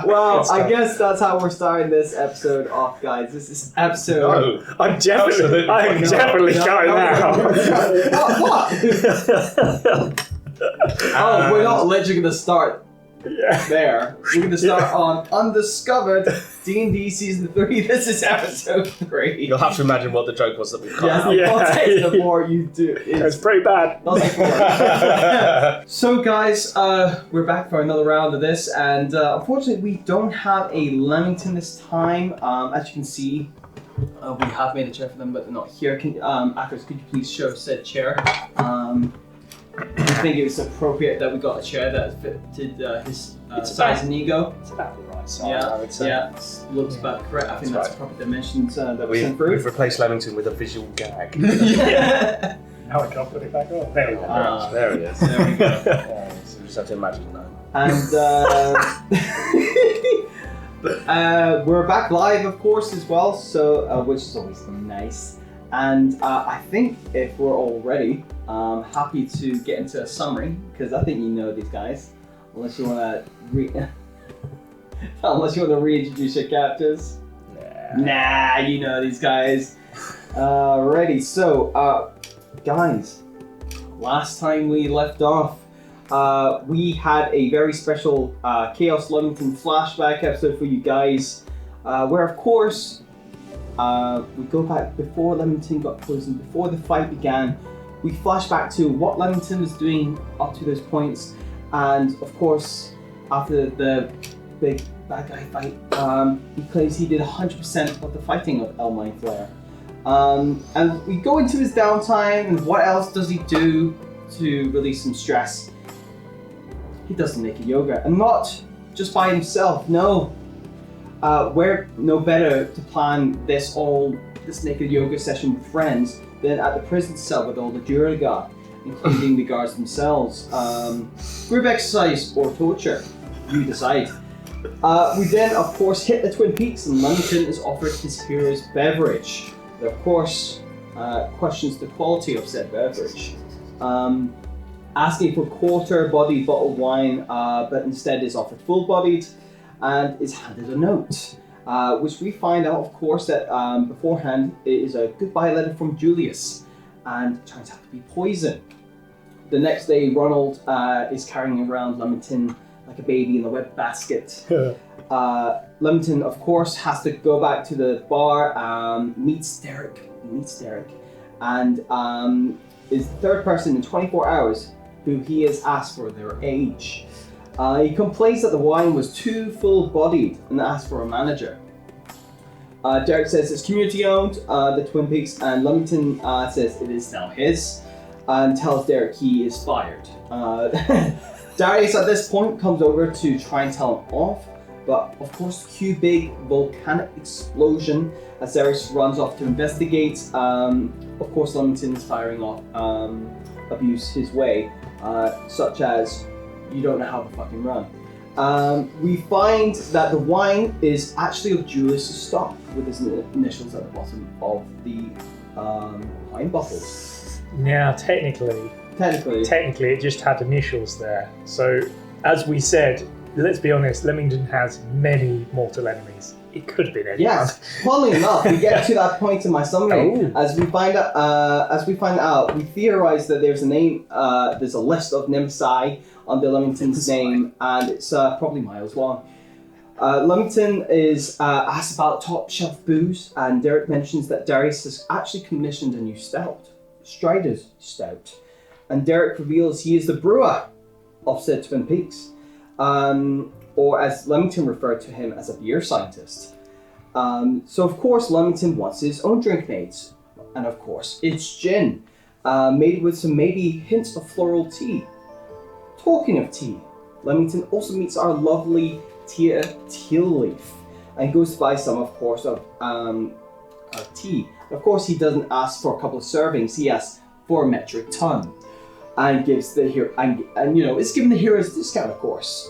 Well, I guess that's how we're starting this episode off, guys. This is episode... No, I'm definitely going now. What? Oh, we're not literally going to start there. We're going to start on Undiscovered D&D Season 3. This is episode 3. You'll have to imagine what the joke was that we cut out. The more you do. It's pretty bad. So guys, we're back for another round of this, and unfortunately we don't have a Leamington this time. As you can see, we have made a chair for them, but they're not here. Actors, could you please show said chair? I think it was appropriate that we got a chair that fitted his size and ego. It's about the right size, I would say. Yeah, looks about correct. I think that's right. proper dimensions that we sent through. We've replaced Leamington with a visual gag. Yeah. Now I can't put it back on. There we go. There it is. There we go. So you just have to imagine that. And we're back live, of course, as well. So, which is always nice. And I think if we're all ready, happy to get into a summary, because I think you know these guys, unless you want to reintroduce your characters. Nah, you know these guys. Ready. So, guys, last time we left off, we had a very special Chaos Leamington flashback episode for you guys, where of course we go back before Leamington got poisoned, before the fight began. We flash back to what Leamington was doing up to those points, and of course, after the big bad guy fight, he claims he did 100% of the fighting of El Mindflayer. And we go into his downtime, and what else does he do to release some stress? He does some naked yoga, and not just by himself, no. Where no better to plan this naked yoga session with friends than at the prison cell with all the Duraga, including the guards themselves. Group exercise or torture, you decide. We then, of course, hit the Twin Peaks, and Leamington is offered his hero's beverage. That, of course, questions the quality of said beverage. Asking for quarter-bodied bottled wine, but instead is offered full-bodied, and is handed a note, which we find out, of course, that beforehand it is a goodbye letter from Julius, and it turns out to be poison. The next day, Ronald is carrying around Leamington like a baby in a web basket. Leamington, of course, has to go back to the bar, meets Derek, and is the third person in 24 hours who he has asked for their age. He complains that the wine was too full-bodied and asks for a manager. Derek says it's community-owned, the Twin Peaks, and Leamington says it is now his, and tells Derek he is fired. Darius at this point comes over to try and tell him off, but of course cue big volcanic explosion as Darius runs off to investigate. Of course Leamington is firing off abuse his way, such as you don't know how to fucking run. We find that the wine is actually of Julius' stock with his initials at the bottom of the wine bottles. Now, technically, it just had initials there. So, as we said, let's be honest, Leamington has many mortal enemies. It could have been anyone. Yes, funnily enough, we get to that point in my summary. As we find out, we theorize that there's a name, there's a list of Nemesis under Leamington's name, and it's probably miles long. Leamington is asked about top shelf booze, and Derek mentions that Darius has actually commissioned a new stout, Strider's Stout, and Derek reveals he is the brewer of said Twin Peaks. Or as Leamington referred to him as a beer scientist. So of course Leamington wants his own drink made, and of course it's gin, made with some maybe hints of floral tea. Talking of tea, Leamington also meets our lovely Tia Teal Leaf, and goes to buy some, of course, of tea. Of course he doesn't ask for a couple of servings, he asks for a metric ton. And gives the hero, and it's giving the heroes a discount, of course.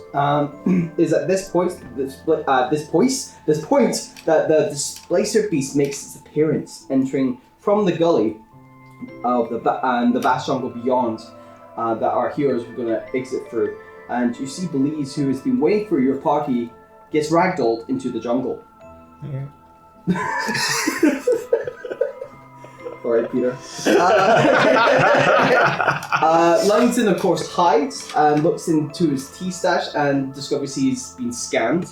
Is at this point that the Displacer Beast makes its appearance, entering from the gully of the vast jungle beyond that our heroes were going to exit through. And you see Belize, who has been waiting for your party, gets ragdolled into the jungle. Yeah. All right, Peter. Langton, of course, hides and looks into his tea stash and discovers he's been scanned,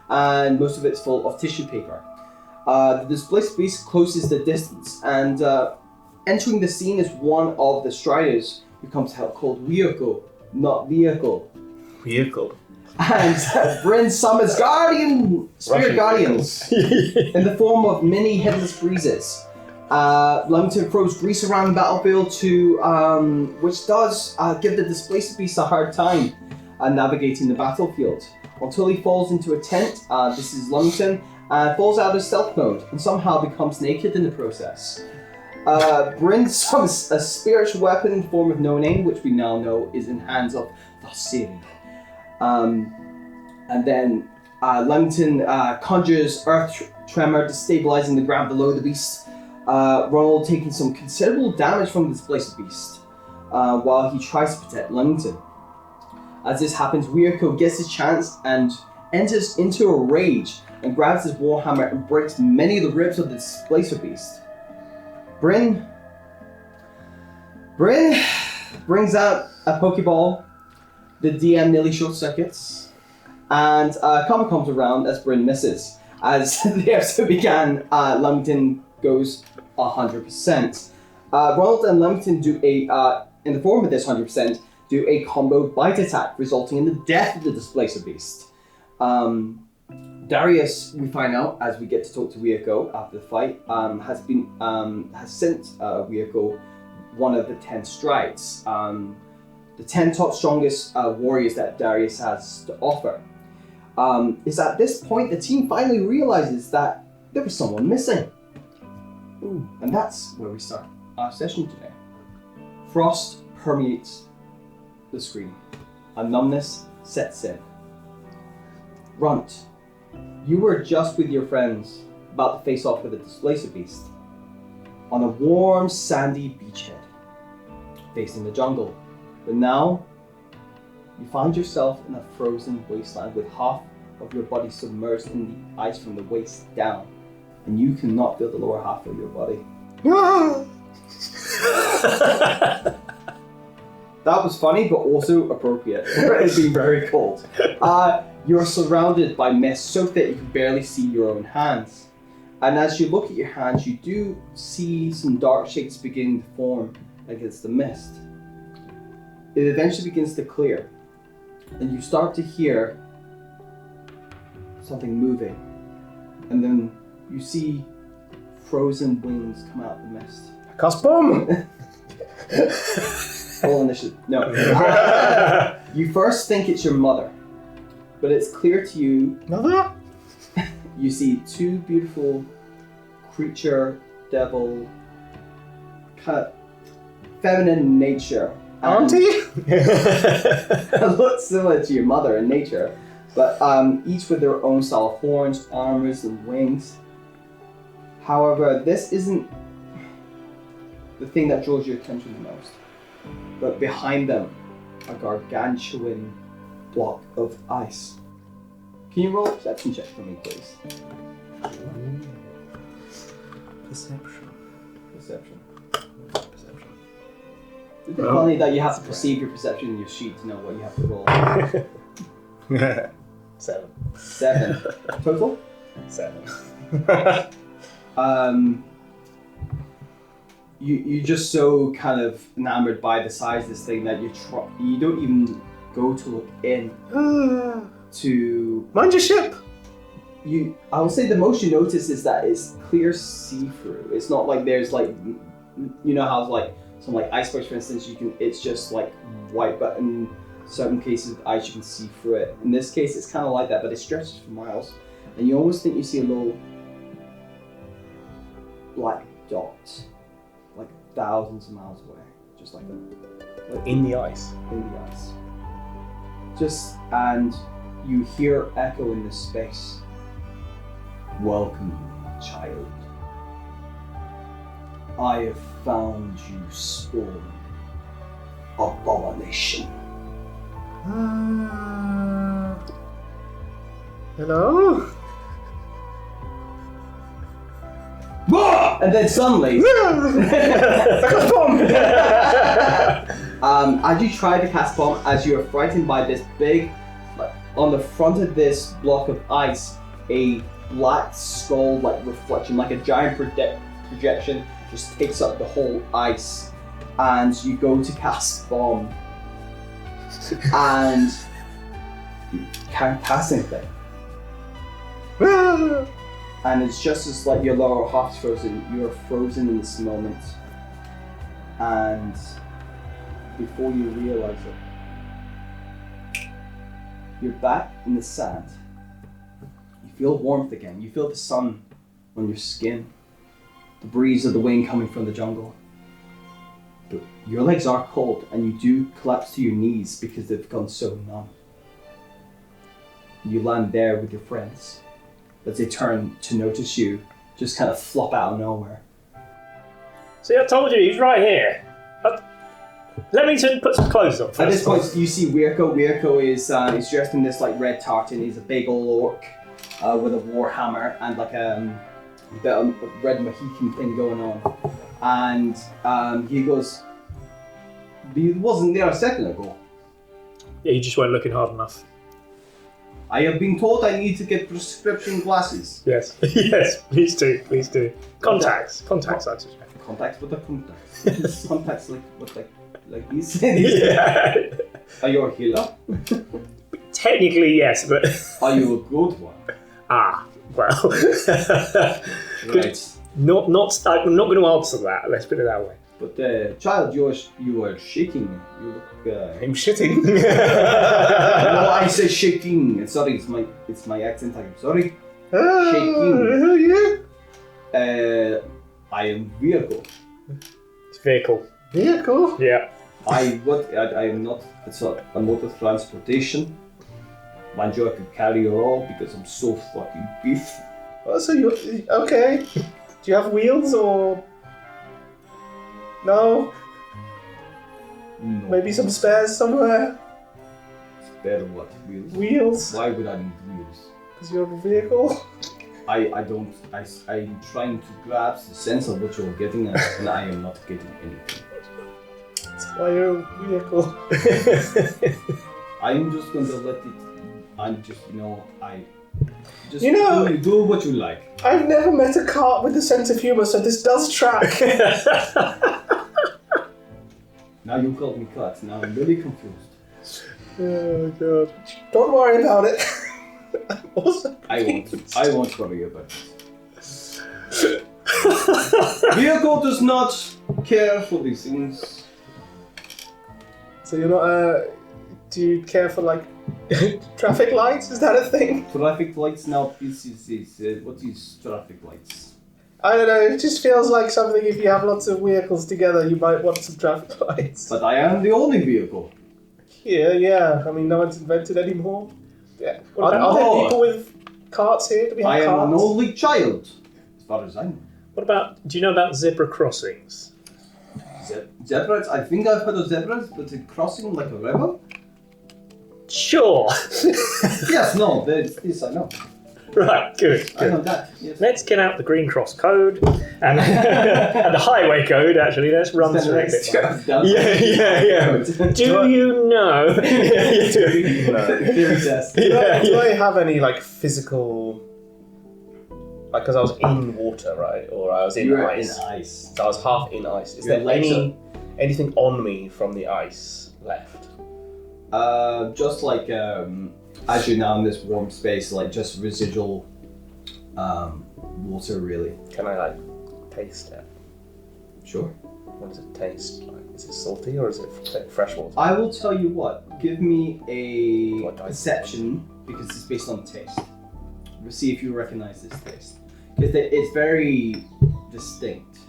and most of it's full of tissue paper. The displaced beast closes the distance, and entering the scene is one of the Striders who comes to help, called Ryoko, not Vehicle. Vehicle. And Bryn summons spirit guardians in the form of mini headless breezes. Langton throws grease around the battlefield which does give the displaced beast a hard time navigating the battlefield. Until he falls into a tent, this is Langton, and falls out of stealth mode and somehow becomes naked in the process. Bryn summons a spiritual weapon in the form of No Name, which we now know is in hands of the City. And then Langton conjures earth tremor, destabilizing the ground below the beast. Ronald taking some considerable damage from the displaced beast while he tries to protect Langton. As this happens, Ryoko gets his chance and enters into a rage and grabs his warhammer and breaks many of the ribs of the displacer beast. Bryn brings out a Pokeball. The DM nearly short circuits, and Karma comes around as Bryn misses. As the episode began, Langton goes 100%. Ronald and Langton do in the form of this 100%, do a combo bite attack, resulting in the death of the displacer beast. Darius, we find out as we get to talk to Ryoko after the fight, has sent Ryoko one of the 10 strides. The 10 top strongest warriors that Darius has to offer. Is at this point the team finally realizes that there was someone missing. Ooh. And that's where we start our session today. Frost permeates the screen. A numbness sets in. Runt, you were just with your friends about to face off with a displacer beast on a warm sandy beachhead facing the jungle. But now, you find yourself in a frozen wasteland with half of your body submerged in the ice from the waist down, and you cannot feel the lower half of your body. That was funny, but also appropriate. It's been very cold. You're surrounded by mist so thick you can barely see your own hands. And as you look at your hands, you do see some dark shapes beginning to form against the mist. It eventually begins to clear, and you start to hear something moving, and then you see frozen wings come out of the mist. Cast bomb! Roll initiative. No. You first think it's your mother, but it's clear to you. Mother? You see two beautiful creature, devil, kind of feminine in nature. Auntie? Look similar to your mother in nature, but each with their own style of horns, armors, and wings. However, this isn't the thing that draws your attention the most. But behind them, a gargantuan block of ice. Can you roll a perception check for me, please? Perception. Isn't it funny that you have to perceive your perception in your sheet to know what you have to roll? 7. 7. Total? 7. You're just so kind of enamored by the size of this thing that you don't even go to look in to... Mind your ship! I will say the most you notice is that it's clear see-through. It's not like there's like, you know how like some like icebergs, for instance, it's just like white, but in certain cases of ice you can see through it. In this case it's kind of like that, but it stretches for miles, and you almost think you see a little black dot, like thousands of miles away, just like that. Like In the ice. in the ice. And you hear echo in this space. Welcome, child. I have found you spawn. Abomination. Hello? And then suddenly, as you try to cast bomb, as you are frightened by this big, like on the front of this block of ice, a black skull like reflection, like a giant projection, just takes up the whole ice, and you go to cast bomb, and you can't cast anything. And it's just as like your lower half's frozen, you are frozen in this moment. And before you realize it, you're back in the sand. You feel warmth again. You feel the sun on your skin, the breeze of the wind coming from the jungle. But your legs are cold and you do collapse to your knees because they've gone so numb. You land there with your friends as they turn to notice you just kind of flop out of nowhere. See, I told you, he's right here. Let me put some clothes on first. At this point, you see Weirko. Weirko is dressed in this like red tartan. He's a big old orc with a war hammer and like a bit of red Mohican thing going on. And he goes, "He wasn't there a second ago. Yeah, you just weren't looking hard enough." I have been told I need to get prescription glasses." Yes, yes, please do. Contacts, I suggest. Contacts with the contacts. Contacts like these. Yeah. Are you a healer? Technically, yes, but are you a good one? Well. Right. I'm not going to answer that. Let's put it that way. But child, you are shaking. You look. I'm shitting. No, I say shaking. Sorry, it's my accent. I'm sorry. Shaking. Yeah. I am vehicle. It's vehicle. Vehicle? Yeah. I am not. It's a mode of transportation. Mind you, I could carry you all because I'm so fucking beef. Oh, so you okay? Do you have wheels or no? No. Maybe some spares somewhere? Spare what? Wheels? Wheels? Why would I need wheels? Because you have a vehicle? I'm trying to grasp the sense of what you're getting at, and I am not getting anything. That's why you're a vehicle. I'm just going to let it. I'm just, Just do what you like. I've never met a cart with a sense of humour, so this does track. Now you called me cut. Now I'm really confused. Oh god. Don't worry about it. I'm also I won't worry about it. Vehicle does not care for these things. So you're not do you care for like traffic lights? Is that a thing? Traffic lights now. This is what is traffic lights? I don't know, it just feels like something if you have lots of vehicles together you might want some traffic lights. But I am the only vehicle. Yeah. I mean no one's invented any more. Yeah. Are there people with carts here? Do we have I carts? am an only child, as far as I know. Do you know about zebra crossings? Zebras? I think I've heard of zebras, but a crossing like a river? Sure. Yes, no, this I know. Right, good. I know that, yes. Let's get out the Green Cross Code and, and the Highway Code, actually. Let's run through it. Yeah. Do you know? Theory test. Do I have any like physical... Like, because I was in water, right? Or I was in ice. In ice. So I was half in ice. Is Your there legs anything on me from the ice left? Just like as you're now in this warm space, like just residual water, really. Can I like taste it? Sure. What does it taste like? Is it salty or is it fresh water? I will tell you what. Give me a perception because it's based on taste. We'll see if you recognize this taste because it's very distinct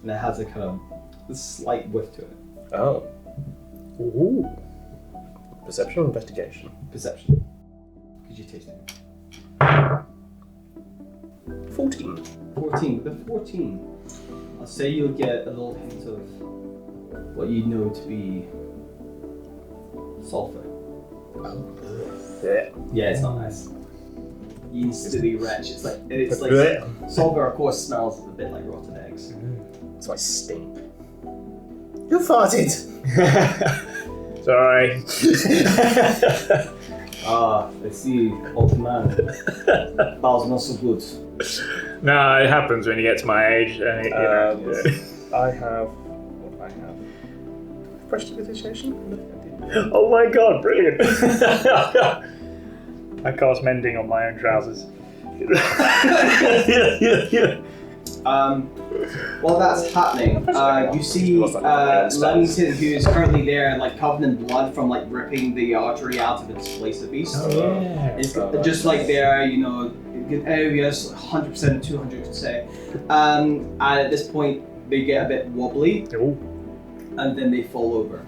and it has a kind of a slight whiff to it. Oh. Ooh. Perception or investigation? Perception. Could you taste it? 14. 14. With a 14, I'll say you'll get a little hint of what you know to be sulfur. Oh. Yeah. Yeah, it's not nice. You instantly retch. It's like Solgar, of course, smells a bit like rotten eggs. So I stink. Who farted? Sorry. I see, old man. Bowel's not so good. No, it happens when you get to my age. And I have. What do I have? Prestidigitation? Oh my god, brilliant! I cast mending on my own trousers. While that's happening, you see Lemington, who is currently there, like covered in blood from like ripping the artery out of its place of beast. It's just like there, you know, good areas, 100%, 200 could say. And at this point, they get a bit wobbly, and then they fall over.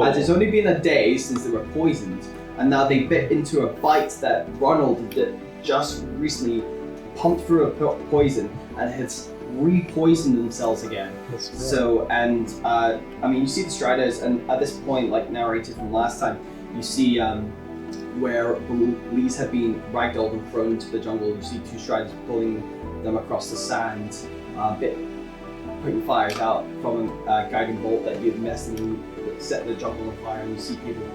As it's only been a day since they were poisoned, and now they bit into a bite that Ronald did just recently pumped through a poison and has re-poisoned themselves again. So, and I mean, you see the Striders, and at this point, like narrated from last time, you see where Lees have been ragdolled and thrown into the jungle. You see two Striders pulling them across the sand, putting fires out from a guiding bolt that you'd messed and set the jungle on fire, and you see people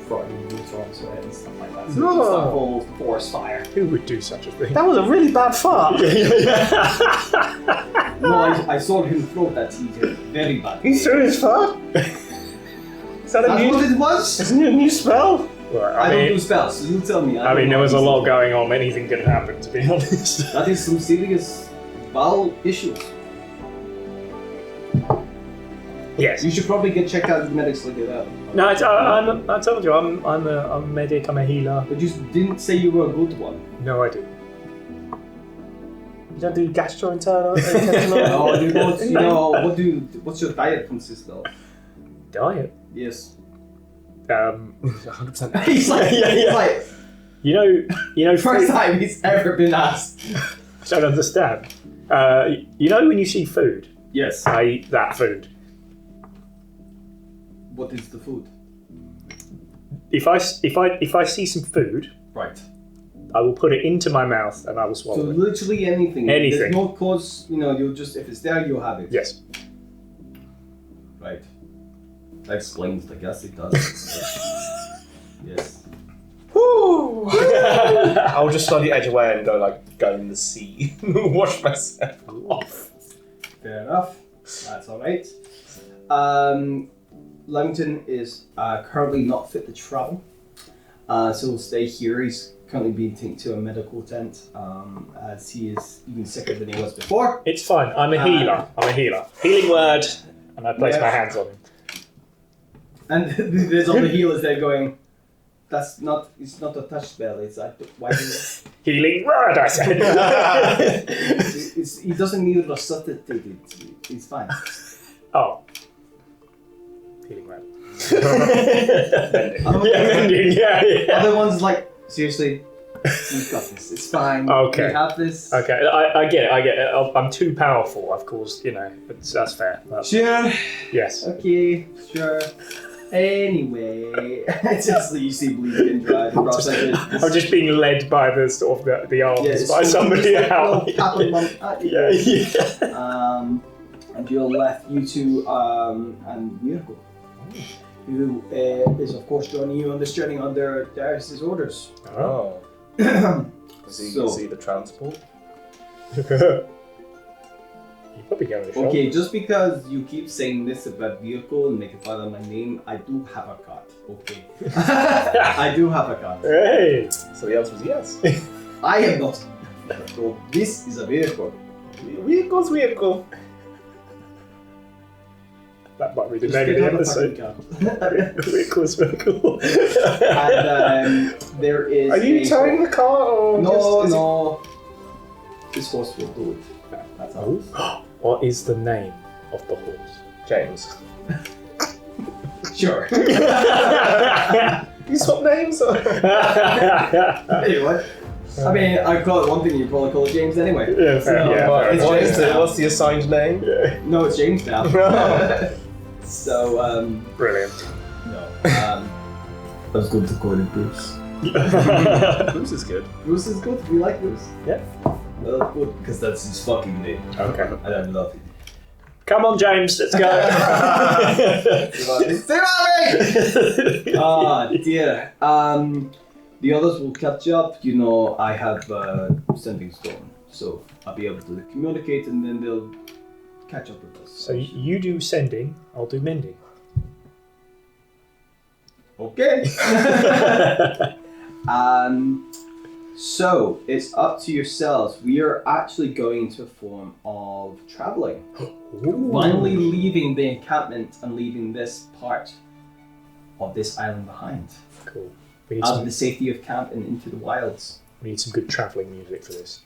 throwing water onto it and stuff like that. So it's just a whole forest fire. Who would do such a thing? That was a really bad fart. No, I saw him throw that TJ. Very bad. He threw his fart? Is that That's what it was? Isn't it a new spell? Well, I don't do spells, so you tell me. I mean, there was a lot going on. Anything could happen, to be honest. That is some serious bowel issues. Yes. You should probably get checked out. The medics look it up. No, I told you, I'm a medic. I'm a healer. But you didn't say you were a good one. No, I didn't. You don't do gastrointestinal? No, you don't. You know, what's your diet consist of? Diet? Yes. 100%. He's like, you know. First time he's ever been asked. I don't understand. You know when you see food? Yes. I eat that food. What is the food? If I see some food, Right. I will put it into my mouth and I will swallow So it. literally anything. Anything. There's no cause, you'll just, if it's there, you'll have it. Yes. Right. That explains, I guess it does. Yes. Woo! I'll just slowly edge away and go in the sea. Wash myself off. Fair enough. That's alright. Lemington is currently not fit to travel. So he'll stay here. He's currently being taken to a medical tent as he is even sicker than he was before. It's fine. I'm a healer. Healing word, and I place my hands on him. And there's all the healers there going, it's not a touch spell, it's like, why do you... Healing word, I said. He doesn't need resuscitated, it's fine. Oh. Healing word. Yeah. Other ones like, seriously, you've got this, it's fine. Okay. You have this. Okay, I get it. I'm too powerful, of course, that's fair. Sure. Yes. Okay, sure. Anyway, it's just that you see bleeding dry across I'm just being led by the sort of the arms by somebody else. And you're left, you two, and Miracle, who is of course joining you on this journey under Darius's orders. Oh. Does he see the transport? You probably go with a Okay, just because you keep saying this about vehicle and make it part of my name, I do have a card. Okay. I do have a card. Hey! So the answer was yes. I am not. So this is a vehicle. Vehicle. That might be the name of the episode. Vehicle. And there is. Are you towing the car or? No. This horse will do it. That's all. What is the name of the horse? James. Sure. You swap names? Anyway. I mean, I call it one thing, you probably call it James anyway. Yeah, fair. What's the assigned name? Yeah. No, it's James now. So, Brilliant. no. Let's go to Gordon Bruce. Bruce is good. Bruce is good. We like Bruce. Yeah. Well, good because that's his fucking name. Okay. And I love it. Come on, James, let's go. Stay on me! Ah, dear. The others will catch up. You know, I have sending stone, so I'll be able to communicate, and then they'll catch up with us. So you do sending, I'll do mending. Okay. So it's up to yourselves. We are actually going into a form of traveling. Finally leaving the encampment and leaving this part of this island behind. Cool. We need, Out of the safety of camp and into the wilds. we need some good travelling music for this.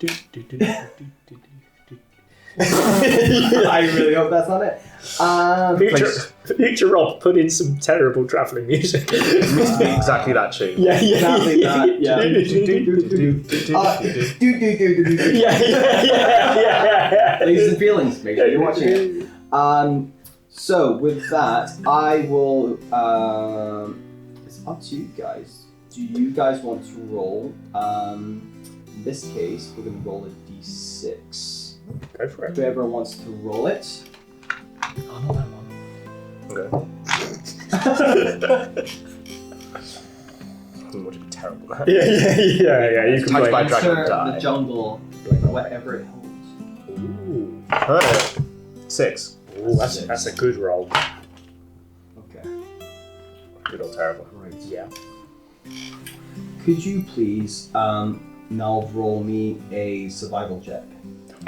I really hope that's not it. Future Rob, put in some terrible travelling music. It needs to be exactly that tune. Yeah. Exactly that, yeah. Yeah. Ladies and feelings, make sure you're watching it. So with that, I will. It's up to you guys. Do you guys want to roll? In this case, we're going to roll a d6. Go for it. Whoever wants to roll it. Oh, not that one. Okay. Would be terrible. Yeah. You can Touched play. by dragon Enter die. the jungle, whatever it holds. Ooh. Alright. 6. Ooh, that's a good roll. Okay. Good or terrible. Right. Yeah. Could you please now roll me a survival check?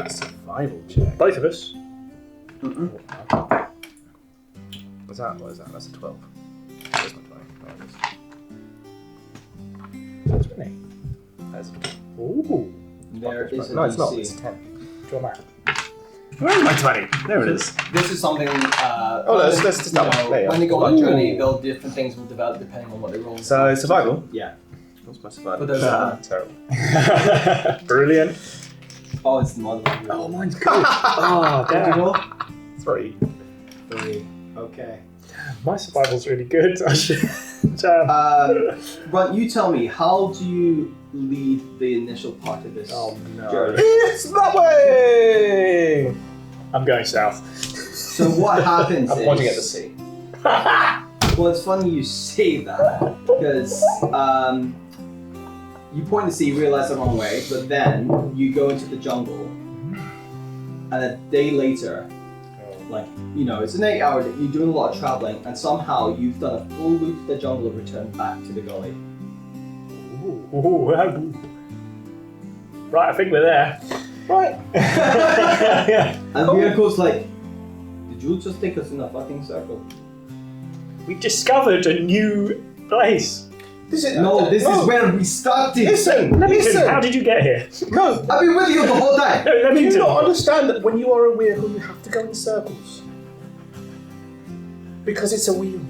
Survival check. Both of us. Mm-mm. What is that? That's a 12. Where's my 20? That's funny. That's a 12. Ooh. There is a No, it's not. DC. It's a 10. Draw that. Where is my 20? There it is. This is something. let's just double play. When they go on a Ooh. journey, different things will develop depending on what they roll. So, survival? Yeah. What's my survival? For those terrible. Brilliant. Oh, it's the model. Oh, mine's good. Oh, Did you damn. roll? 3. 3. Okay. My survival's really good. I should. Damn. But you tell me, how do you lead the initial part of this Oh no. journey? It's that way! I'm going south. So what happens I'm is... pointing at the sea. Well, it's funny you say that, because you point to sea, realize the wrong way, but then you go into the jungle, and a day later, like, you know, it's an 8 hour day, you're doing a lot of traveling, and somehow you've done a full loop of the jungle and returned back to the gully. Ooh. Right, I think we're there. Right. And Miraco's like, did you just take us in a fucking circle? We discovered a new place. This is where we started! Listen! How did you get here? No! I've been with you the whole time! No, let Do me you do not understand that when you are a wheel, you have to go in circles? Because it's a wheel.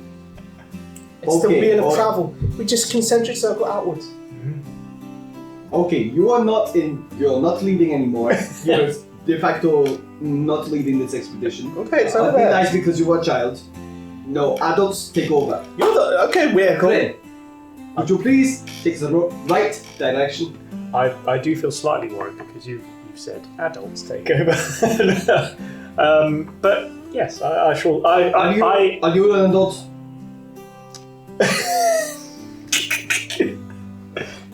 It's the wheel of travel. We just concentric circle outwards. Okay, you're not leading anymore. You're de facto not leading this expedition. Okay, it's over Be there. nice because you were a child. No, adults take over. You're the... Okay, we're cool. Bryn, would you please take the right direction? I do feel slightly worried because you've said adults take over. But yes, I shall. Are you an adult?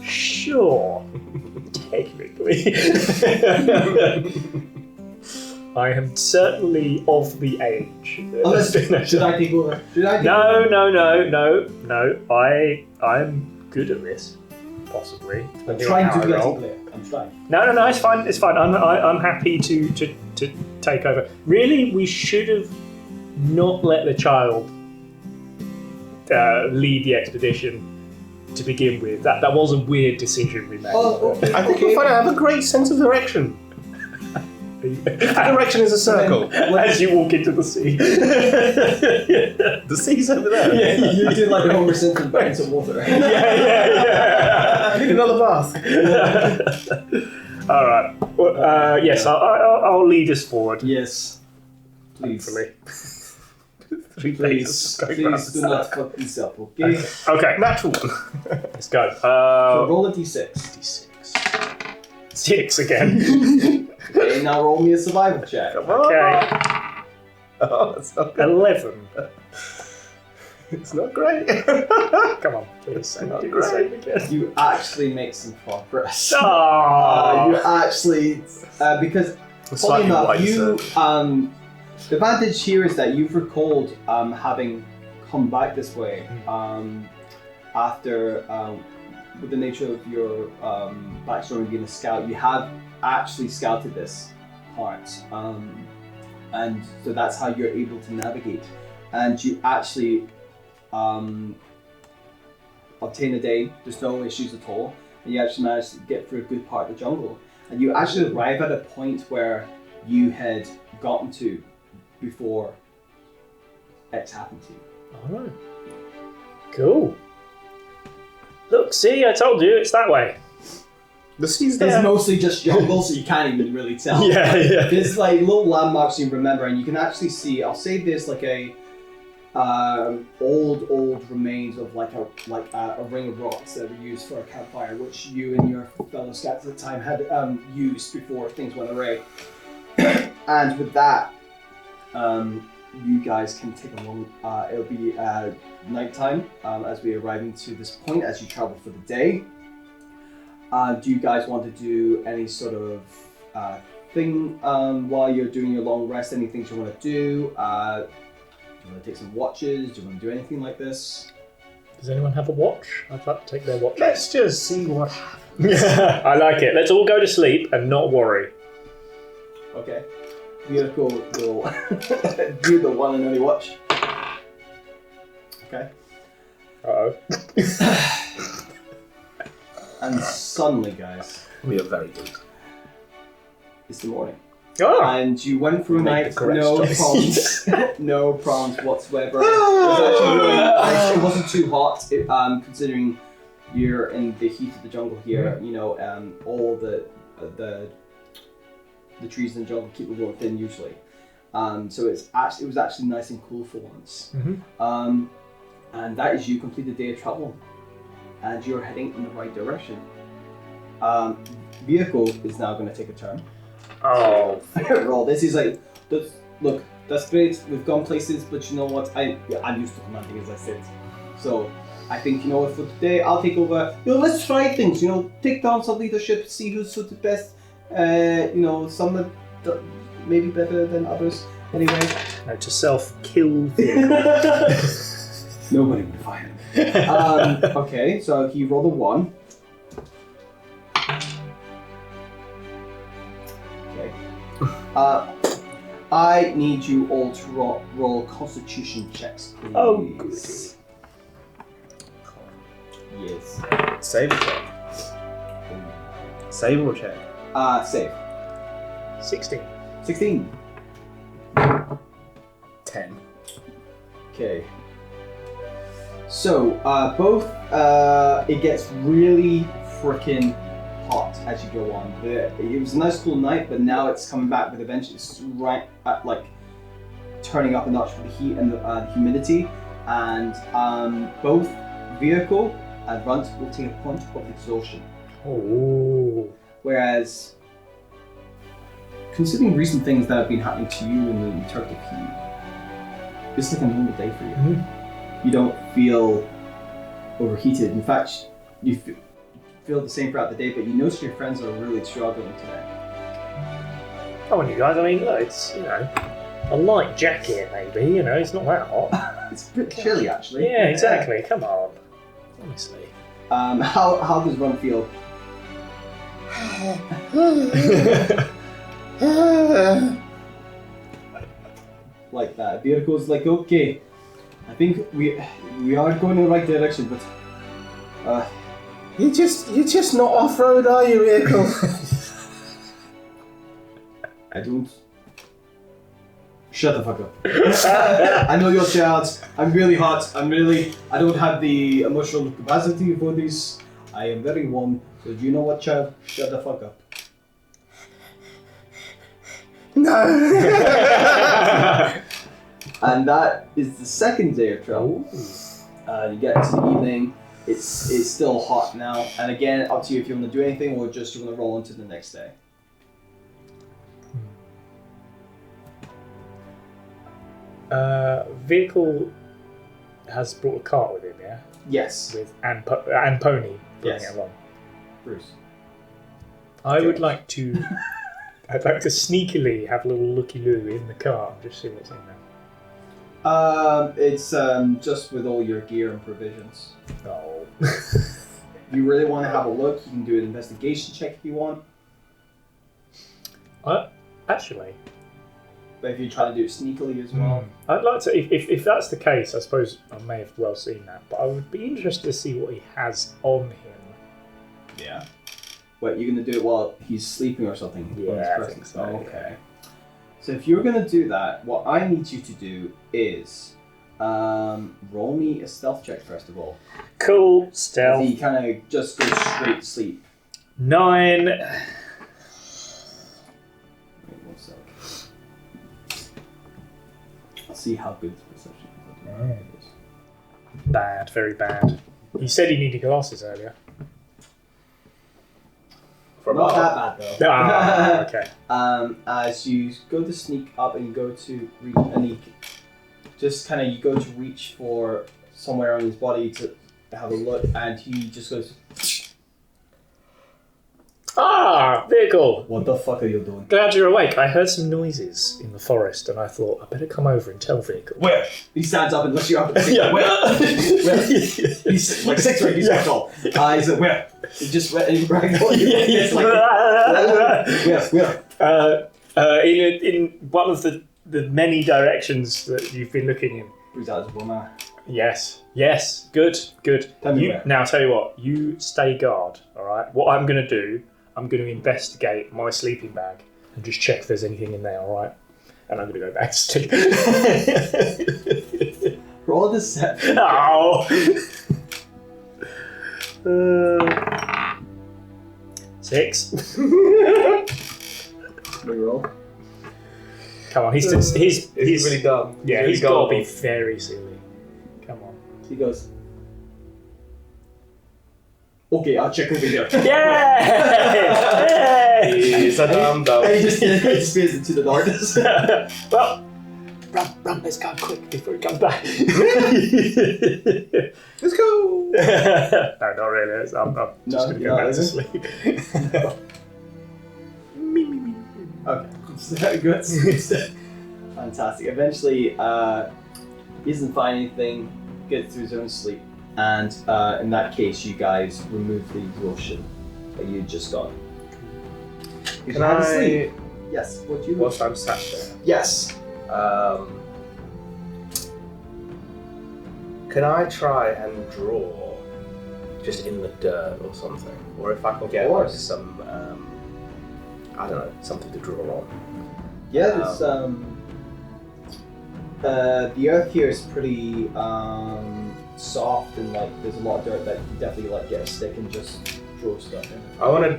Sure. Technically. I am certainly of the age. Should I take over? No. I'm good at this. Possibly. I'm trying to get it clear. I'm trying. No. It's fine. I'm happy to take over. Really, we should have not let the child lead the expedition to begin with. That was a weird decision we made. Oh, I think you'll find I have a great sense of direction. Direction is a circle. As you walk into the sea. The sea's over there. Yeah, you did like a Homer Simpson back into water. Yeah. I need another bath. All right. Well, yes, I'll lead us forward. Yes. Please. Hopefully. Please do not fuck this up, okay? Okay, Natural one. let's go. So roll a d6. D6. 6 again. Okay, now roll me a survival check. Come on. Okay, Oh, that's not good. 11. It's not great. Come on, please. Not Do the great. same again. You actually make some progress. Oh, You actually, because It's funny slightly enough, wiser. you the advantage here is that you've recalled having come back this way after with the nature of your backstory being a scout, you have actually scouted this part, and so that's how you're able to navigate, and you actually obtain a day. There's no issues at all, and you actually manage to get through a good part of the jungle, and you actually arrive at a point where you had gotten to before X happened to you. Alright. Cool. Look, see, I told you, it's that way. The sea's It's there. mostly just jungle, so you can't even really tell. Yeah. There's like little landmarks you remember, and you can actually see. I'll say there's like a old remains of like a ring of rocks that were used for a campfire, which you and your fellow scouts at the time had used before things went awry. And with that, you guys can take a long. It'll be nighttime as we arrive into this point as you travel for the day. Do you guys want to do any sort of thing while you're doing your long rest? Any things you want to do? Do you want to take some watches? Do you want to do anything like this? Does anyone have a watch? I'd like to take their watch. Let's just see what happens. I like it. Let's all go to sleep and not worry. Okay. Vehicle will do the one and only watch. Okay. Uh-oh. And suddenly, guys, We are very good. it's the morning. Oh! And you went through a Make night, the correct no choice. problems, no problems whatsoever. It was actually really nice. It wasn't too hot, considering you're in the heat of the jungle here. You know, all the trees in the jungle keep the warmth thin usually. So it was actually nice and cool for once. Mm-hmm. And that is you complete the day of travel, and you're heading in the right direction. Vehicle is now going to take a turn. Oh. Roll. This is like, look, that's great. We've gone places, but you know what? I'm used to commanding, as I said. So I think, you know what, for today I'll take over. You know, let's try things. You know, take down some leadership, see who's suited best. You know, some that maybe better than others. Anyway. No, to self-kill vehicle. Nobody would find him. Okay, so he rolled a 1. Okay. I need you all to roll Constitution checks, please. Oh, good. Yes. Save or check? Save or check? Save. 16. 16. 10. Okay. So, both, it gets really freaking hot as you go on. It was a nice cool night, but now it's coming back with eventually it's right at like turning up a notch with the heat and the humidity, and both Vehicle and Runt will take a point of exhaustion. Oh. Whereas, considering recent things that have been happening to you in the Turkic heat, it's like a normal day for you. Mm-hmm. You don't feel overheated. In fact, you feel the same throughout the day, but you notice your friends are really struggling today. Come on, you guys. I mean, look, it's, you know, a light jacket, maybe. You know, it's not that hot. It's a bit chilly, actually. Yeah, exactly. Come on. Honestly. How does Ron feel? Like that. Vehicle's like, okay, I think we are going in the right direction, but You're just not off-road, are you, Vehicle? I don't. Shut the fuck up. I know your child. I'm really hot. I don't have the emotional capacity for this. I am very warm. So do you know what, child? Shut the fuck up. No. And that is the second day of travel. You get to the evening. It's still hot now. And again, up to you if you want to do anything or just you want to roll into the next day. Vehicle has brought a cart with him, yeah? Yes. With and Pony bringing it along. Bruce. I'd like to sneakily have a little looky-loo in the car and just see what's in there. It's just with all your gear and provisions. Oh. You really want to have a look, you can do an investigation check if you want. Actually. But if you try to do it sneakily as well. I'd like to, if that's the case, I suppose I may have well seen that, but I would be interested to see what he has on him. Yeah. What, you're going to do it while he's sleeping or something? Yeah, I think so. Oh, okay. So if you're going to do that, what I need you to do is roll me a stealth check first of all. Cool, stealth. He kind of just goes straight to sleep. 9. Wait, 1 sec. Let's see how good his perception is. Bad, very bad. He said he needed glasses earlier. Not that bad though. Ah, okay. As you go to sneak up and you go to reach, and you go to reach for somewhere on his body to have a look, and he just goes. Vehicle! What the fuck are you doing? Glad you're awake. I heard some noises in the forest and I thought I better come over and tell Vehicle. Where? He stands up and looks you up. Yeah. Where? He's like 6'3", he's like tall. He's like, where? He just went and he bragged on you. It's like, where? In one of the many directions that you've been looking in. Who's that as a woman? Yes. Good. Tell me where. Now, tell you what, you stay guard, alright? What I'm going to do, I'm going to investigate my sleeping bag and just check if there's anything in there, alright? And I'm going to go back to sleep. Roll deception. No! 6. Reroll. Come on, he's really dumb. Yeah, he's got to be very silly. Come on. He goes, okay, I'll check over here. Yeah! He's a dumb. And he just disappears into the darkness. Well, run, let's go quick before he comes back. Let's go! No, not really. I'm just going to go back to sleep. Okay, so good. Fantastic. Eventually, he doesn't find anything, gets to his own sleep, and in that case, you guys remove the exhaustion that you just got. Can I sleep? Yes. What do you? Whilst I'm sat there. Yes. Can I try and draw just in the dirt or something? Or if I can get like some, I don't know, something to draw on. Yeah, there's the earth here is pretty soft and like there's a lot of dirt that you can definitely like get a stick and just draw stuff in. I want to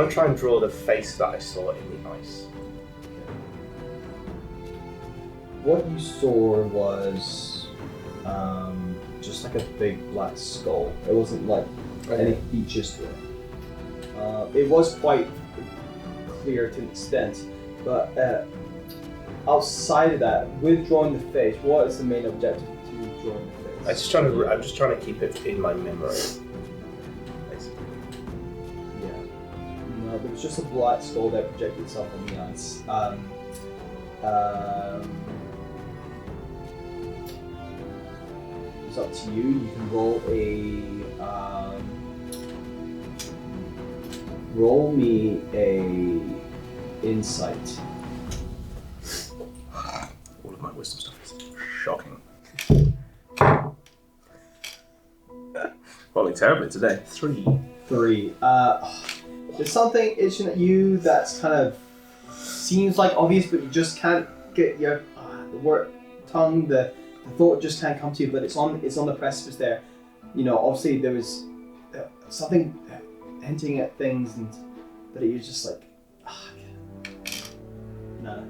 try and draw the face that I saw in the ice. What you saw was just like a big black skull. It wasn't like any features to it. It was quite clear to an extent, but outside of that, with drawing the face, what is the main objective to drawing the face? I'm just trying to keep it in my memory, basically. Yeah. No, there was just a black skull that projected itself on the ice. It's up to you. You can roll me a insight. All of my wisdom stuff is shocking. Rolling terribly today. 3. There's something itching at you that's kind of seems like obvious, but you just can't get your the thought just can't come to you. But it's on the precipice there. You know, obviously there was something hinting at things, but you're just like, no.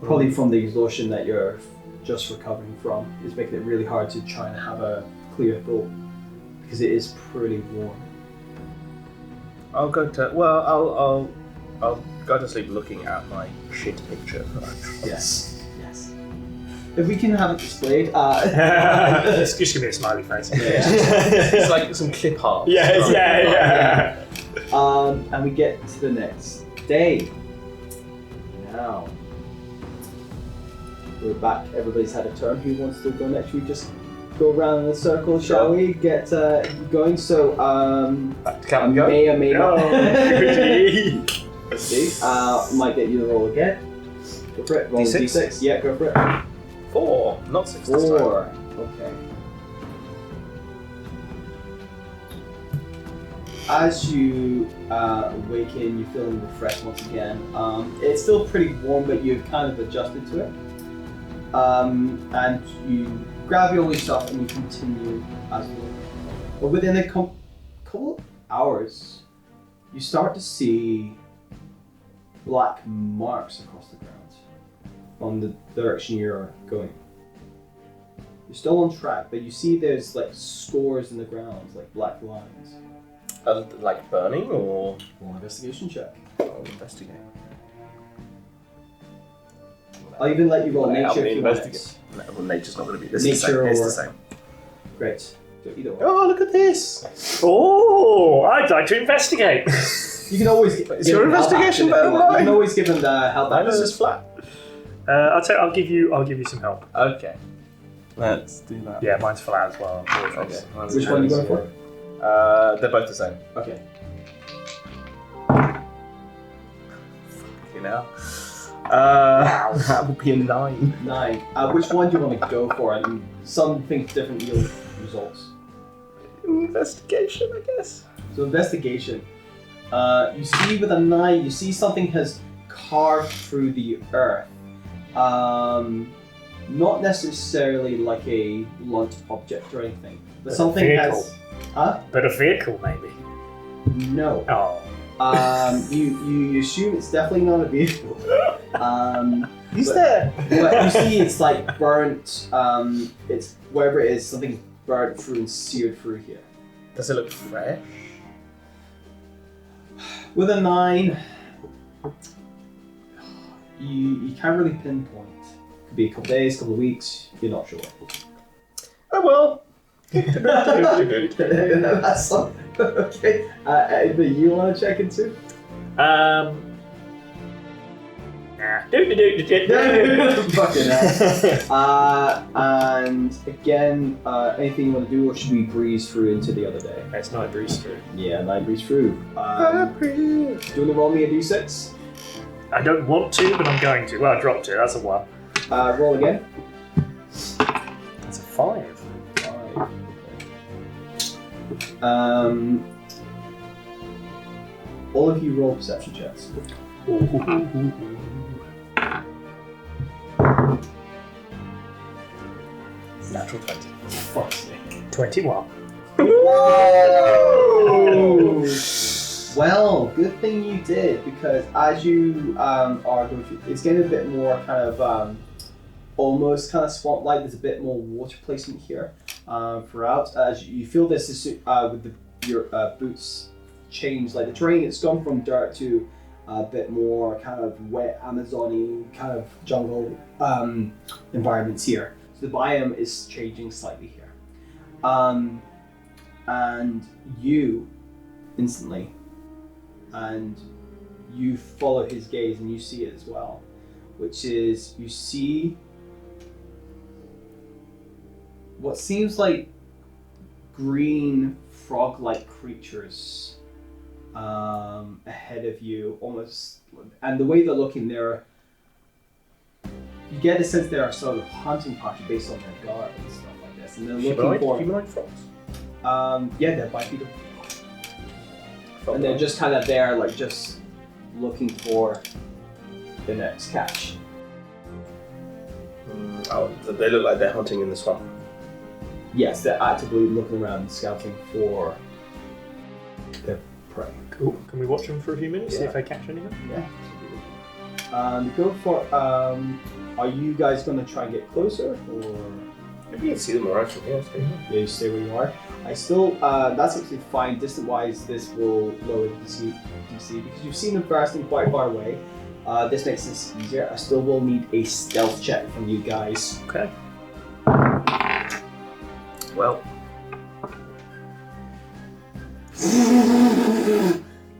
probably from the exhaustion that you're just recovering from, is making it really hard to try and have a clear thought because it is pretty warm. I'll go to sleep looking at my shit picture. Yes. If we can have it displayed, It's just gonna be a smiley face. It's like some clip art. Yeah. and we get to the next day. Now we're back. Everybody's had a turn. Who wants to go next? We just go around in a circle, shall we? Get going. So Back to Captain Go. may or may not. No. See, might get you to roll again. Go for it. Roll D6? D6. Yeah, go for it. 4, not 6 this time. 4. Okay. As you awaken, you're feeling refreshed once again. It's still pretty warm, but you've kind of adjusted to it. And you grab your only stuff and you continue as well. But within a couple of hours, you start to see black marks across the ground on the direction you're going. You're still on track, but you see there's like scores in the ground, like black lines. Like burning or? Roll investigation check. I'll investigate. I'll even let you roll Well, nature if you want investigate. it. No, well, nature's not going to be this. Nature It's or- the same. Great. So either way. Oh, look at this! Oh, I'd like to investigate. You can always give Is your them help investigation action if you better than want. You mine? can always give them the help Mine is action. just flat. I'll give you some help. Okay. Let's do that. Yeah, mine's flat as well. Okay. Which one are you going for? They're both the same. Okay. You know. That would be a 9. 9. Which one do you want to go for? And some things different yield results. Investigation, I guess. So investigation. You see with a 9, you see something has carved through the earth. Not necessarily like a blunt object or anything, but A something vehicle. has. But a vehicle, maybe. No. Oh. You assume it's definitely not a vehicle. He's But- there. But you see, it's like burnt. It's wherever it is, something burnt through and seared through here. Does it look fresh? With a 9, you can't really pinpoint. Could be a couple days, couple of weeks. You're not sure. Oh well. That's some, okay. Anything you want to check into? Nah. Fucking hell. And again, anything you want to do, or should we breeze through into the other day? It's not a breeze through. Yeah, I breeze through. Do you want to roll me a d6? I don't want to, but I'm going to. Well, I dropped it. That's a 1. Roll again. That's a 5. All of you roll perception checks. Natural 20. Fuck's sake. 21. Whoa! Well, good thing you did, because as you are going through, it's getting a bit more kind of almost kind of swamp-like. There's a bit more water placement here throughout. As you feel this is, with your boots change, like the terrain, it's gone from dirt to a bit more kind of wet Amazon-y kind of jungle environments here. So the biome is changing slightly here. And you instantly, and you follow his gaze and you see it as well, which is you see what seems like green frog-like creatures ahead of you, almost, and the way they're looking, you get a sense they're a sort of hunting party based on their garb and stuff like this, and they're looking for humanoid frogs. yeah, they're bipedal. And they're just kind of there, like just looking for the next catch. They look like they're hunting in the swamp. Yes, they're actively looking around, scouting for their prey. Cool. Can we watch them for a few minutes, see Yeah. if they catch anything? Yeah. Go for. Are you guys gonna try and get closer, or? Maybe you can see them right from here. Yeah, you stay where you are. I still. That's actually fine. Distance-wise, this will lower the DC because you've seen them bursting quite far away. This makes this easier. I still will need a stealth check from you guys. Okay. Well.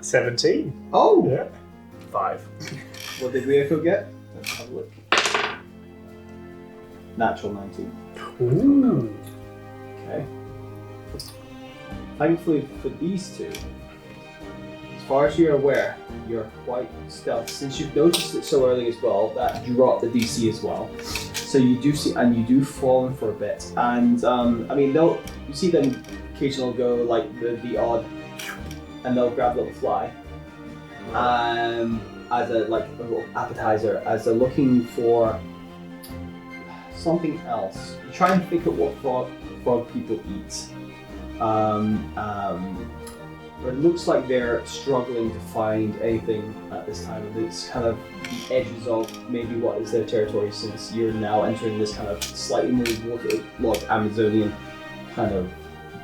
17. Oh! Yeah. 5. What did Ryoko get? Let's have a look. Natural 19. Ooh. Okay. Thankfully for these two, as far as you're aware, you're quite stealth. Since you've noticed it so early as well, that dropped the DC as well. So you do see, and you do fall in for a bit. And I mean, you see them occasionally go like the odd, and they'll grab a little fly. As a little appetizer, as they're looking for something else. You try and think of what frog people eat. But it looks like they're struggling to find anything at this time. It's kind of the edges of maybe what is their territory, since you're now entering this kind of slightly more waterlogged Amazonian kind of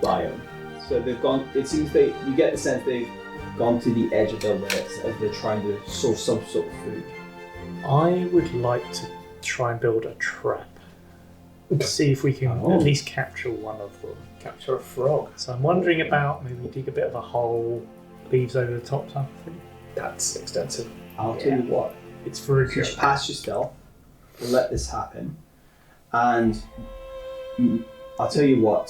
biome. So they've gone. It seems you get the sense they've gone to the edge of their limits as they're trying to source some sort of food. I would like to try and build a trap. See if we can at least capture one of them. Capture a frog. So I'm wondering about maybe dig a bit of a hole, leaves over the top type of thing. That's extensive. I'll tell you what. It's for a You pass your stealth. We'll let this happen. And I'll tell you what.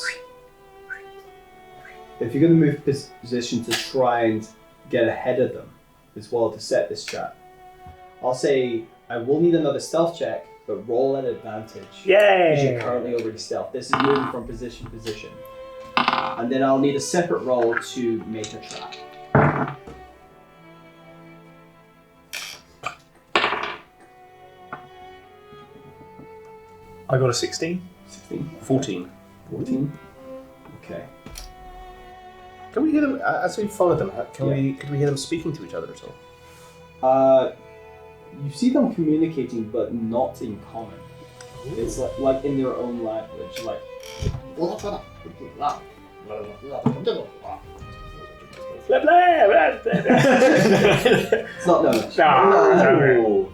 If you're going to move position to try and get ahead of them as well to set this trap, I'll say I will need another stealth check, but roll at advantage. Yay! Because you're currently already stealth. This is moving from position to position. And then I'll need a separate roll to make a trap. I got a 16. 16? 14. 14? Okay. Can we hear them as we follow them? Could we hear them speaking to each other at all? You see them communicating, but not in common. Ooh. It's like in their own language, like. It's not no.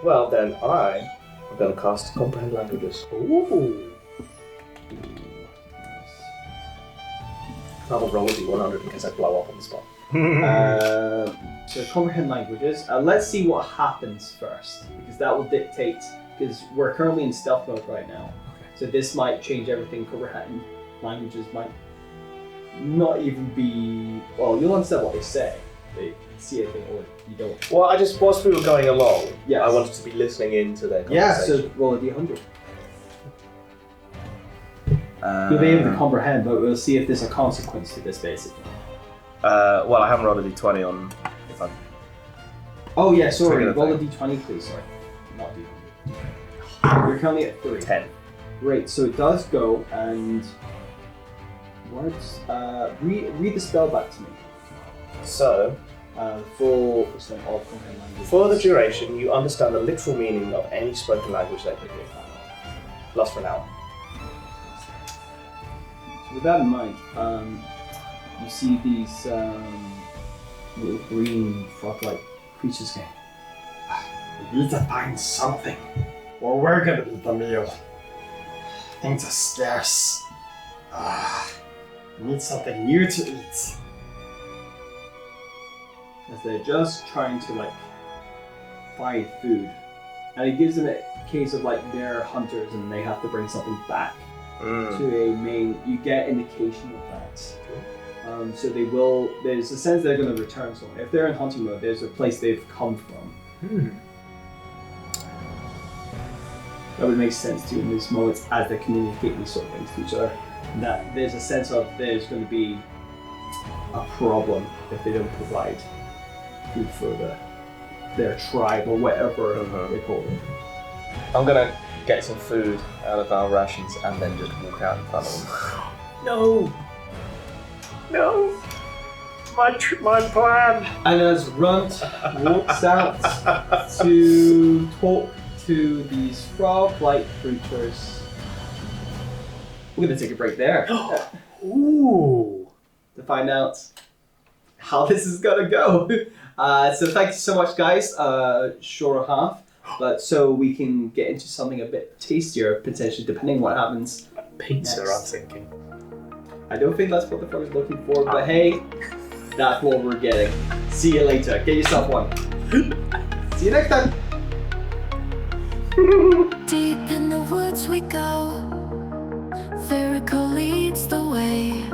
Well then, I am going to cast Comprehend Languages. Ooh. I'll roll a d100 in case I blow up on the spot. So comprehend languages. Let's see what happens first, because that will dictate. Because we're currently in stealth mode right now, so this might change everything. Comprehend languages might not even be. Well, you'll understand what they say. They see anything, or you don't. Well, I just whilst we were going along, yes. I wanted to be listening into their conversation. Yeah. So roll a d100. You'll be able to comprehend, but we'll see if there's a consequence to this, basically. Well, I haven't rolled a d20 on if I'm... Oh yeah, sorry. Roll a d20, please. Sorry. Not d20. You're currently at 3. 10. Great, so it does go, and... Words? Read the spell back to me. So... Full percent of comprehend language. For the duration, you understand the literal meaning of any spoken language they could hear. Lasts for an hour. With that in mind, you see these little green frog-like creatures going, we need to find something, or we're gonna eat the meal. Things are scarce. We need something new to eat. As they're just trying to find food. And it gives them a case of they're hunters and they have to bring something back. To a main, you get indication of that. So they will. There's a sense they're going to return somewhere. If they're in hunting mode, there's a place they've come from. That would make sense too in these moments as they communicate these sort of things to each other. That there's a sense of there's going to be a problem if they don't provide food for their tribe or whatever they call it. I'm gonna get some food out of our rations and then just walk out in front of them. No! my plan. And as Runt walks out to talk to these frog-like creatures, we're gonna take a break there. Ooh. To find out how this is gonna go. So thank you so much, guys. Short half, but so we can get into something a bit tastier, potentially, depending what happens. Pizza, next. I'm thinking. I don't think that's what the frog is looking for, but hey, that's what we're getting. See you later. Get yourself one. See you next time. Deep in the woods we go. Verico leads the way.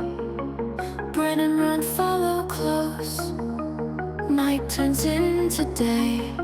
Bryn and Runt follow close. Night turns into day.